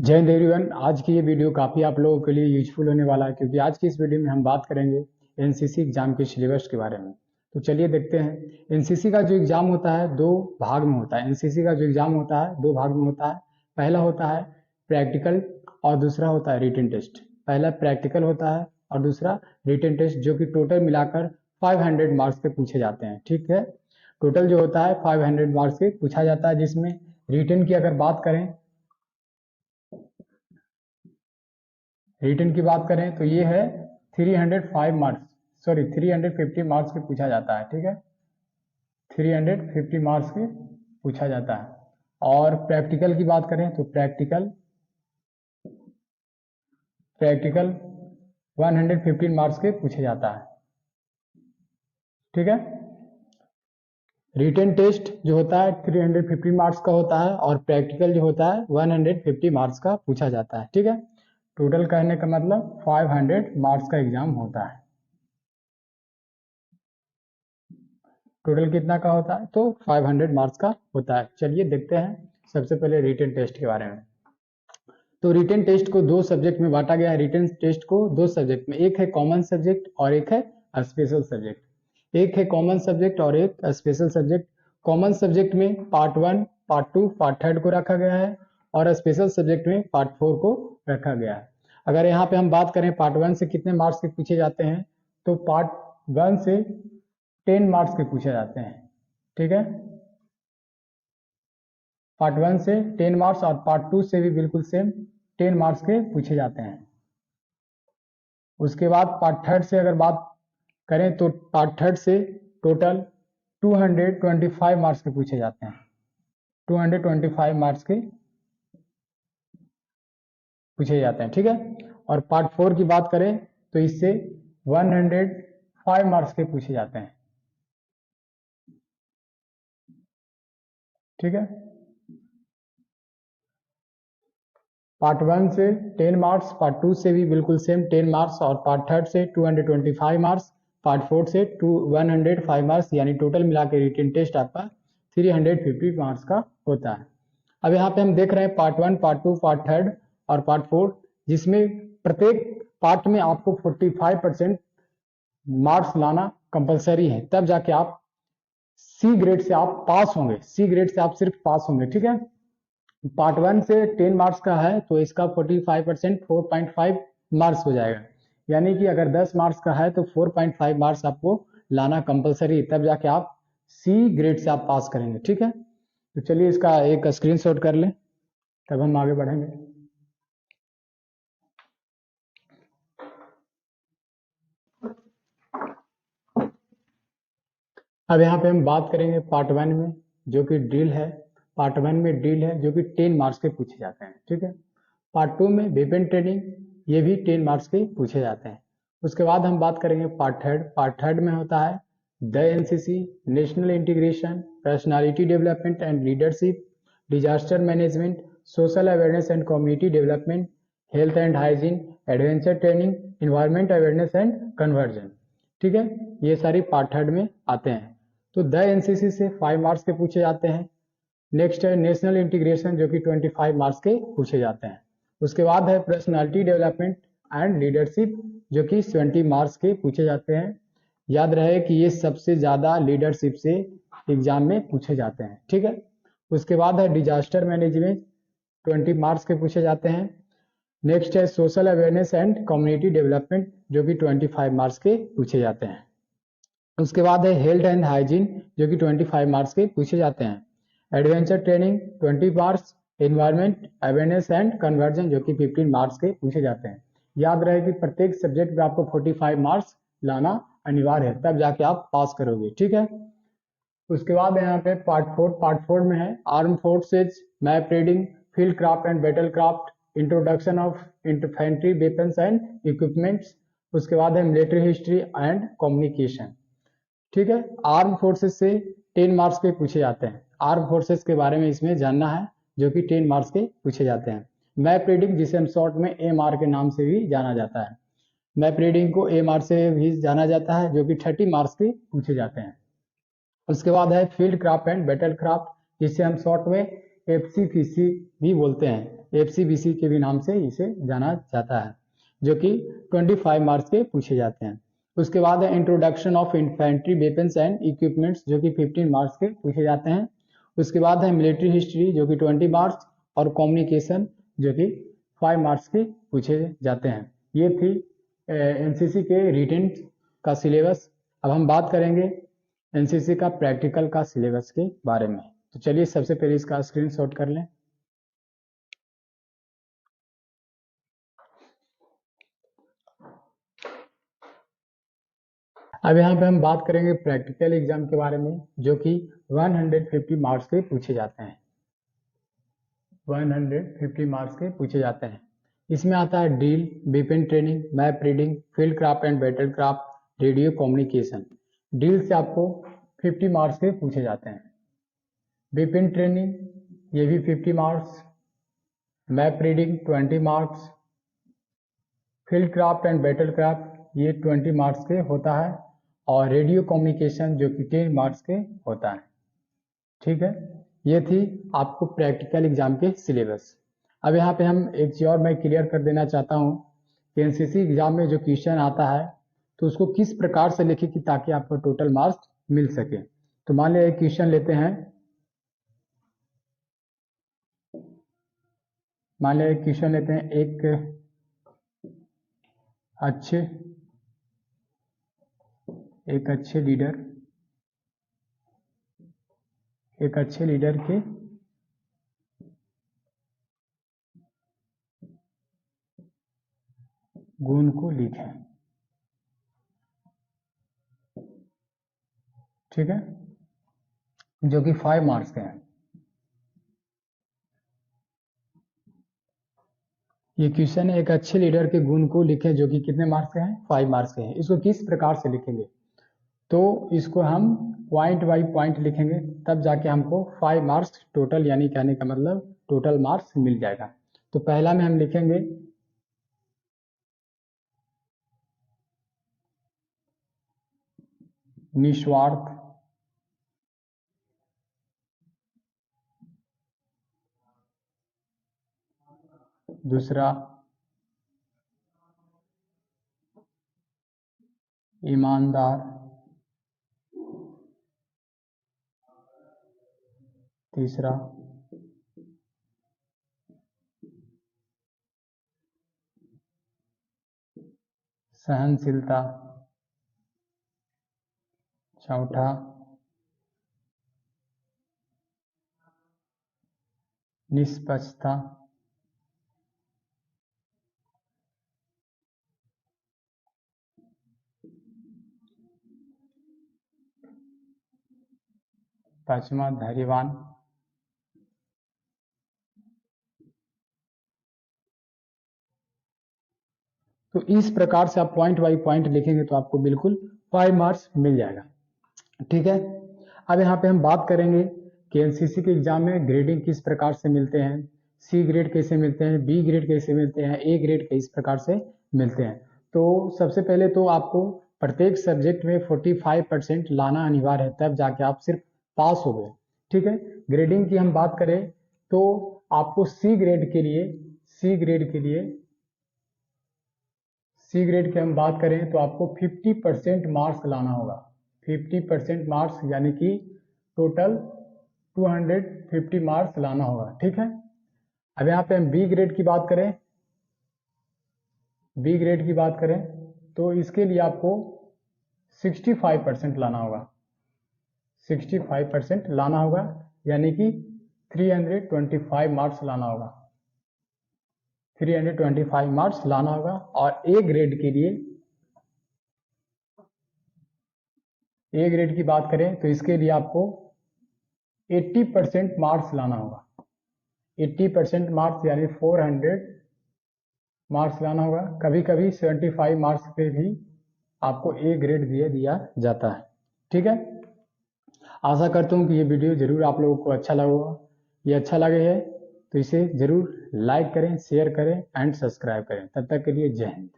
जय हिंद एवरीवन। आज की ये वीडियो काफ़ी आप लोगों के लिए यूजफुल होने वाला है, क्योंकि आज की इस वीडियो में हम बात करेंगे एनसीसी एग्जाम के सिलेबस के बारे में। तो चलिए देखते हैं। एनसीसी का जो एग्जाम होता है दो भाग में होता है। एनसीसी का जो एग्जाम होता है दो भाग में होता है। पहला होता है प्रैक्टिकल और दूसरा होता है रिटन टेस्ट। पहला प्रैक्टिकल होता है और दूसरा रिटन टेस्ट, जो कि टोटल मिलाकर 500 मार्क्स के पूछे जाते हैं। ठीक है, टोटल जो होता है 500 मार्क्स के पूछा जाता है, जिसमें रिटन की अगर बात करें, रिटन की बात करें तो ये है 305 मार्क्स, सॉरी 350 मार्क्स के पूछा जाता है। ठीक है, 350 मार्क्स के पूछा जाता है। और प्रैक्टिकल की बात करें तो प्रैक्टिकल 115 मार्क्स के पूछे जाता है। ठीक है, रिटन टेस्ट जो होता है 350 मार्क्स का होता है और प्रैक्टिकल जो होता है 150 मार्क्स का पूछा जाता है। ठीक है, टोटल कहने का मतलब 500 मार्क्स का एग्जाम होता है। टोटल कितना का होता है तो 500 मार्क्स का होता है। चलिए देखते हैं सबसे पहले रिटन टेस्ट के बारे में। तो रिटन टेस्ट को दो सब्जेक्ट में बांटा गया है। रिटन टेस्ट को दो सब्जेक्ट में, एक है कॉमन सब्जेक्ट और एक है स्पेशल सब्जेक्ट। एक है कॉमन सब्जेक्ट और एक स्पेशल सब्जेक्ट। कॉमन सब्जेक्ट में पार्ट 1, पार्ट 2, पार्ट 3 को रखा गया है और स्पेशल सब्जेक्ट में पार्ट 4 को रखा गया है। अगर यहाँ पे हम बात करें पार्ट 1 से कितने मार्क्स के पूछे जाते हैं, तो पार्ट 1 से 10 मार्क्स के पूछे जाते हैं। ठीक है, पार्ट 1 से 10 मार्क्स और पार्ट 2 से भी बिल्कुल सेम 10 मार्क्स के पूछे जाते हैं। उसके बाद पार्ट 3 से अगर बात करें तो पार्ट 3 से टोटल 225 मार्क्स के पूछे जाते हैं। 225 मार्क्स के पूछे जाते हैं। ठीक है, और पार्ट 4 की बात करें तो इससे 105 मार्क्स के पूछे जाते हैं। ठीक है, पार्ट 1 से 10 मार्क्स, पार्ट 2 से भी बिल्कुल सेम 10 मार्क्स और पार्ट 3 से 225 मार्क्स, पार्ट 4 से 105 मार्क्स, यानी टोटल मिला के रिटन टेस्ट आपका 350 मार्क्स का होता है। अब यहाँ पे हम देख रहे हैं पार्ट 1, पार्ट 2, पार्ट 3 और पार्ट 4, जिसमें प्रत्येक पार्ट में आपको 45% मार्क्स लाना कंपलसरी है, तब जाके आप सी ग्रेड से आप पास होंगे। सी ग्रेड से आप सिर्फ पास होंगे। ठीक है, पार्ट 1 से 10 मार्क्स का है तो इसका 45% 4.5 मार्क्स हो जाएगा, यानी कि अगर 10 मार्क्स का है तो 4.5 मार्क्स आपको लाना कंपलसरी है, तब जाके आप सी ग्रेड से आप पास करेंगे। ठीक है, तो चलिए इसका एक स्क्रीनशॉट कर लें, तब हम आगे बढ़ेंगे। अब यहाँ पे हम बात करेंगे पार्ट 1 में, जो कि ड्रिल है। पार्ट 1 में ड्रिल है जो कि 10 मार्क्स के पूछे जाते हैं। ठीक है, पार्ट 2 में वेपन ट्रेनिंग, ये भी 10 मार्क्स के पूछे जाते हैं। उसके बाद हम बात करेंगे पार्ट 3। पार्ट 3 में होता है the NCC, national integration, personality development and leadership, disaster management, social awareness and community development, health and hygiene, adventure training, environment awareness and conversion. ठीक है, ये सारी पार्ट 3 में आते हैं। तो द एनसीसी से 5 मार्क्स के पूछे जाते हैं। नेक्स्ट है नेशनल इंटीग्रेशन, जो कि 25 मार्क्स के पूछे जाते हैं। उसके बाद है पर्सनालिटी डेवलपमेंट एंड लीडरशिप, जो कि 20 मार्क्स के पूछे जाते हैं। याद रहे कि ये सबसे ज़्यादा लीडरशिप से एग्जाम में पूछे जाते हैं। ठीक है, उसके बाद है डिजास्टर मैनेजमेंट, 20 मार्क्स के पूछे जाते हैं। नेक्स्ट है social awareness and community development, जो कि 25 मार्क्स के पूछे जाते हैं। उसके बाद है हेल्थ एंड हाइजीन, जो कि 25 मार्क्स के पूछे जाते हैं। Adventure training 20 marks, environment awareness and conversion, जो कि 15 मार्क्स के पूछे जाते हैं। याद रहे कि प्रत्येक सब्जेक्ट में आपको 45 मार्क्स लाना अनिवार्य है, तब जाके आप पास करोगे। ठीक है, उसके बाद यहाँ पे पार्ट 4। पार्ट 4 में है arm forces, map reading, field craft and battle craft, introduction of infantry weapons and equipments. उसके बाद है मिलिट्री हिस्ट्री एंड कम्युनिकेशन। ठीक है, आर्म फोर्सेस से 10 मार्क्स के पूछे जाते हैं। आर्म फोर्सेस के बारे में इसमें जानना है, जो कि 10 मार्क्स के पूछे जाते हैं। मैप रीडिंग, जिसे हम शॉर्ट में एमआर के नाम से भी जाना जाता है, मैप रीडिंग को एमआर से भी जाना जाता है, जो कि 30 मार्क्स के पूछे जाते हैं। उसके बाद है field craft and battle craft, जिसे हम शॉर्ट में एफसीपीसी भी बोलते हैं, एफसीबीसी के भी नाम से इसे जाना जाता है, जो कि 25 मार्क्स के पूछे जाते हैं। उसके बाद है introduction of infantry weapons and equipments, जो कि 15 मार्क्स के पूछे जाते हैं। उसके बाद है मिलिट्री हिस्ट्री, जो कि 20 मार्क्स, और कम्युनिकेशन, जो कि 5 मार्क्स के पूछे जाते हैं। ये थी एनसीसी के रिटन का सिलेबस। अब हम बात करेंगे एनसीसी का प्रैक्टिकल का सिलेबस के बारे में। तो चलिए सबसे पहले इसका स्क्रीनशॉट कर लें। अब यहाँ पे हम बात करेंगे प्रैक्टिकल एग्जाम के बारे में, जो कि 150 मार्क्स के पूछे जाते हैं। 150 मार्क्स के पूछे जाते हैं। इसमें आता है drill, weapon training, map reading, field craft and battle craft, radio communication. Drill से आपको 50 मार्क्स के पूछे जाते हैं। वेपन ट्रेनिंग, ये भी 50 marks. Map reading 20 marks. Field craft and battle craft, ये 20 मार्क्स के होता है। और रेडियो कम्युनिकेशन, जो कि 10 मार्क्स के होता है। ठीक है, ये थी आपको प्रैक्टिकल एग्जाम के सिलेबस। अब यहाँ पे हम एक चीज और मैं क्लियर कर देना चाहता हूँ कि एनसीसी एग्जाम में जो क्वेश्चन आता है तो उसको किस प्रकार से लिखे कि ताकि आपको टोटल मार्क्स मिल सके। तो मान लिया एक क्वेश्चन लेते हैं, मान लिया एक क्वेश्चन लेते हैं, एक अच्छे लीडर के गुण को लिखें। ठीक है, जो कि 5 मार्क्स के हैं। ये क्वेश्चन है, एक अच्छे लीडर के गुण को लिखें, जो कि कितने मार्क्स के हैं, 5 मार्क्स के हैं। इसको किस प्रकार से लिखेंगे, तो इसको हम पॉइंट बाई पॉइंट लिखेंगे, तब जाके हमको 5 मार्क्स टोटल, यानी कहने का मतलब टोटल मार्क्स मिल जाएगा। तो पहला में हम लिखेंगे निस्वार्थ, दूसरा ईमानदार, तीसरा सहनशीलता, चौथा निष्पक्षता, पांचवा धैर्यवान। तो इस प्रकार से आप पॉइंट बाई पॉइंट लिखेंगे तो आपको बिल्कुल 5 मार्क्स मिल जाएगा। ठीक है, अब यहाँ पे हम बात करेंगे कि एनसीसी के एग्जाम में ग्रेडिंग किस प्रकार से मिलते हैं, सी ग्रेड कैसे मिलते हैं, बी ग्रेड कैसे मिलते हैं, ए ग्रेड किस प्रकार से मिलते हैं। तो सबसे पहले तो आपको प्रत्येक सब्जेक्ट में 45% लाना अनिवार्य है, तब जाके आप सिर्फ पास हो गए। ठीक है, ग्रेडिंग की हम बात करें तो आपको सी ग्रेड के हम बात करें तो आपको 50% मार्क्स लाना होगा। 50% मार्क्स यानी कि टोटल 250 मार्क्स लाना होगा। ठीक है, अब यहाँ पे हम बी ग्रेड की बात करें तो इसके लिए आपको 65% लाना होगा। 65% लाना होगा, यानी कि 325 मार्क्स लाना होगा। 325 मार्क्स लाना होगा। और ए ग्रेड की बात करें तो इसके लिए आपको 80% मार्क्स लाना होगा। 80% मार्क्स यानी 400 मार्क्स लाना होगा। कभी कभी 75 मार्क्स पे भी आपको ए ग्रेड दिया जाता है। ठीक है, आशा करता हूँ कि ये वीडियो जरूर आप लोगों को अच्छा लगा होगा। ये अच्छा लगे है तो इसे जरूर लाइक करें, शेयर करें एंड सब्सक्राइब करें। तब तक के लिए जय हिंद।